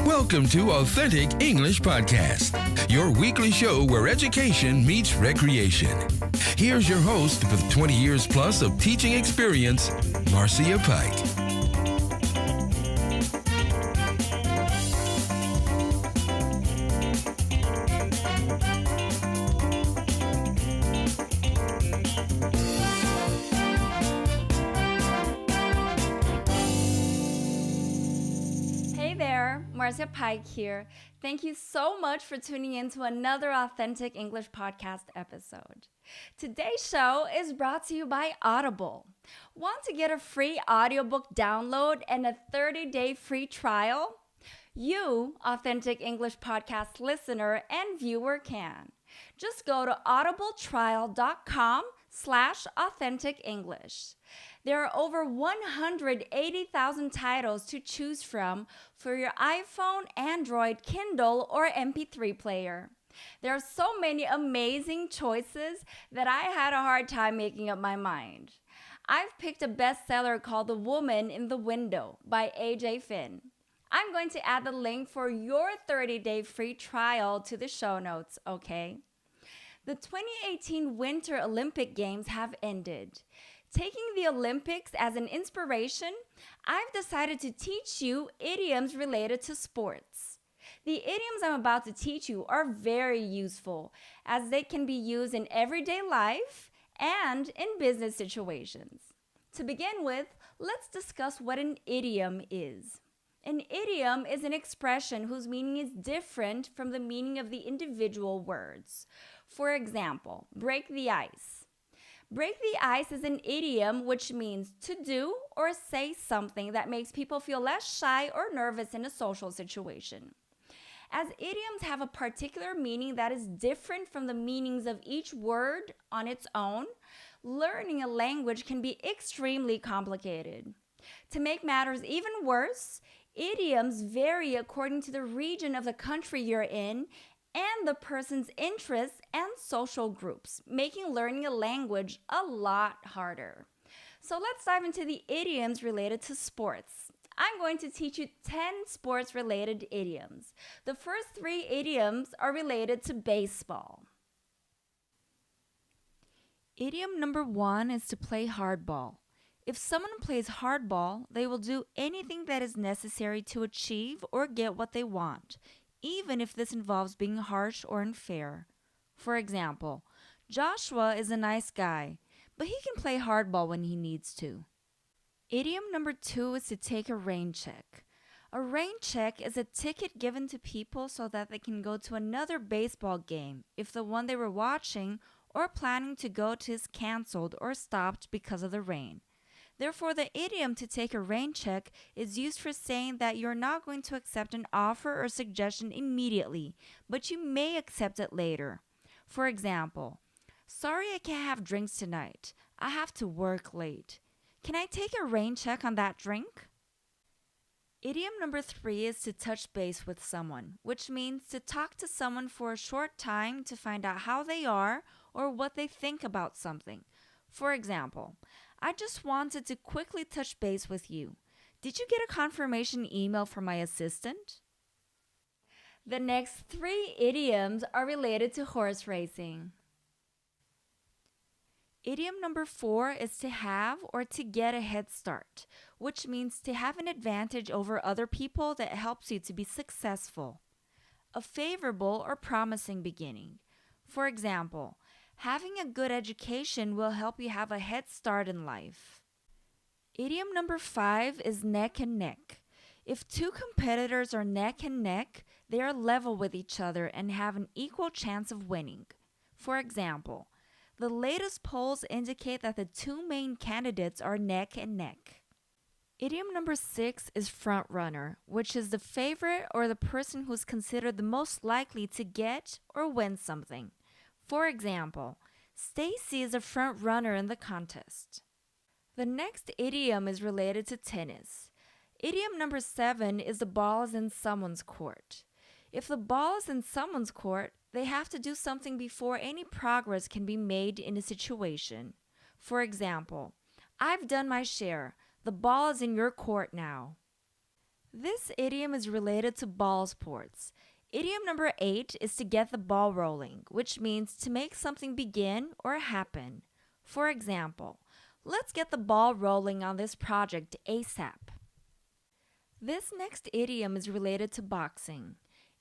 Welcome to Authentic English Podcast, your weekly show where education meets recreation. Here's your host with 20 years plus of teaching experience, Marcia Pike. Marcia Pike here. Thank you so much for tuning in to another Authentic English Podcast episode. Today's show is brought to you by Audible. Want to get a free audiobook download and a 30-day free trial? You, Authentic English Podcast listener and viewer, can. Just go to audibletrial.com/AuthenticEnglish. There are over 180,000 titles to choose from for your iPhone, Android, Kindle, or MP3 player. There are so many amazing choices that I had a hard time making up my mind. I've picked a bestseller called The Woman in the Window by A.J. Finn. I'm going to add the link for your 30-day free trial to the show notes, okay? The 2018 Winter Olympic Games have ended. Taking the Olympics as an inspiration, I've decided to teach you idioms related to sports. The idioms I'm about to teach you are very useful as they can be used in everyday life and in business situations. To begin with, let's discuss what an idiom is. An idiom is an expression whose meaning is different from the meaning of the individual words. For example, break the ice. Break the ice is an idiom which means to do or say something that makes people feel less shy or nervous in a social situation. As idioms have a particular meaning that is different from the meanings of each word on its own, learning a language can be extremely complicated. To make matters even worse, idioms vary according to the region of the country you're in and the person's interests and social groups, making learning a language a lot harder. So let's dive into the idioms related to sports. I'm going to teach you 10 sports-related idioms. The first 3 idioms are related to baseball. Idiom number 1 is to play hardball. If someone plays hardball, they will do anything that is necessary to achieve or get what they want, even if this involves being harsh or unfair. For example, Joshua is a nice guy, but he can play hardball when he needs to. Idiom number 2 is to take a rain check. A rain check is a ticket given to people so that they can go to another baseball game if the one they were watching or planning to go to is canceled or stopped because of the rain. Therefore, the idiom to take a rain check is used for saying that you're not going to accept an offer or suggestion immediately, but you may accept it later. For example, sorry I can't have drinks tonight. I have to work late. Can I take a rain check on that drink? Idiom number 3 is to touch base with someone, which means to talk to someone for a short time to find out how they are or what they think about something. For example, I just wanted to quickly touch base with you. Did you get a confirmation email from my assistant? The next 3 idioms are related to horse racing. Idiom number 4 is to have or to get a head start, which means to have an advantage over other people that helps you to be successful. A favorable or promising beginning. For example, having a good education will help you have a head start in life. Idiom number 5 is neck and neck. If 2 competitors are neck and neck, they are level with each other and have an equal chance of winning. For example, the latest polls indicate that the 2 main candidates are neck and neck. Idiom number 6 is front runner, which is the favorite or the person who is considered the most likely to get or win something. For example, Stacy is a front runner in the contest. The next idiom is related to tennis. Idiom number 7 is the ball is in someone's court. If the ball is in someone's court, they have to do something before any progress can be made in a situation. For example, I've done my share. The ball is in your court now. This idiom is related to ball sports. Idiom number 8 is to get the ball rolling, which means to make something begin or happen. For example, let's get the ball rolling on this project ASAP. This next idiom is related to boxing.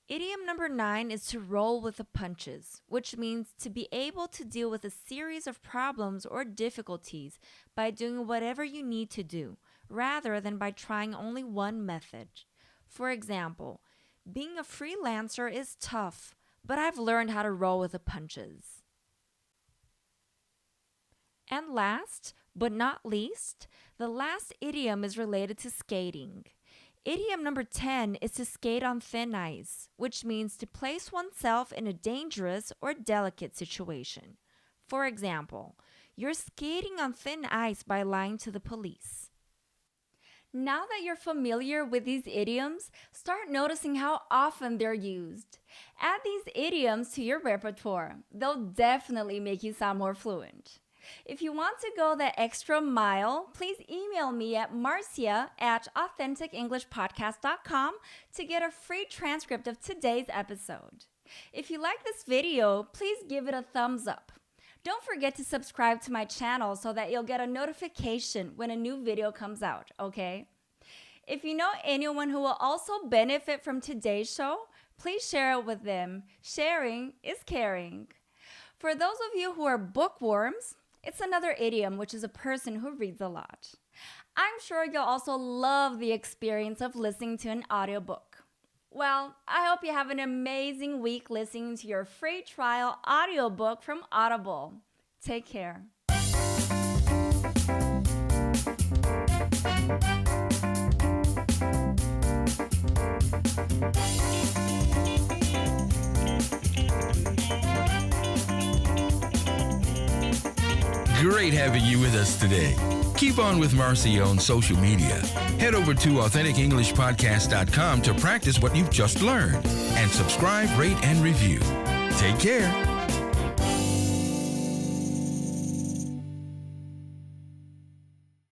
Idiom number 9 is to roll with the punches, which means to be able to deal with a series of problems or difficulties by doing whatever you need to do, rather than by trying only one method. For example, being a freelancer is tough, but I've learned how to roll with the punches. And last, but not least, the last idiom is related to skating. Idiom number 10 is to skate on thin ice, which means to place oneself in a dangerous or delicate situation. For example, you're skating on thin ice by lying to the police. Now that you're familiar with these idioms, start noticing how often they're used. Add these idioms to your repertoire. They'll definitely make you sound more fluent. If you want to go the extra mile, please email me at marcia@authenticenglishpodcast.com to get a free transcript of today's episode. If you like this video, please give it a thumbs up. Don't forget to subscribe to my channel so that you'll get a notification when a new video comes out, okay? If you know anyone who will also benefit from today's show, please share it with them. Sharing is caring. For those of you who are bookworms, it's another idiom, which is a person who reads a lot. I'm sure you'll also love the experience of listening to an audiobook. Well, I hope you have an amazing week listening to your free trial audiobook from Audible. Take care. Great having you with us today. Keep on with Marcia on social media. Head over to AuthenticEnglishPodcast.com to practice what you've just learned. And subscribe, rate, and review. Take care.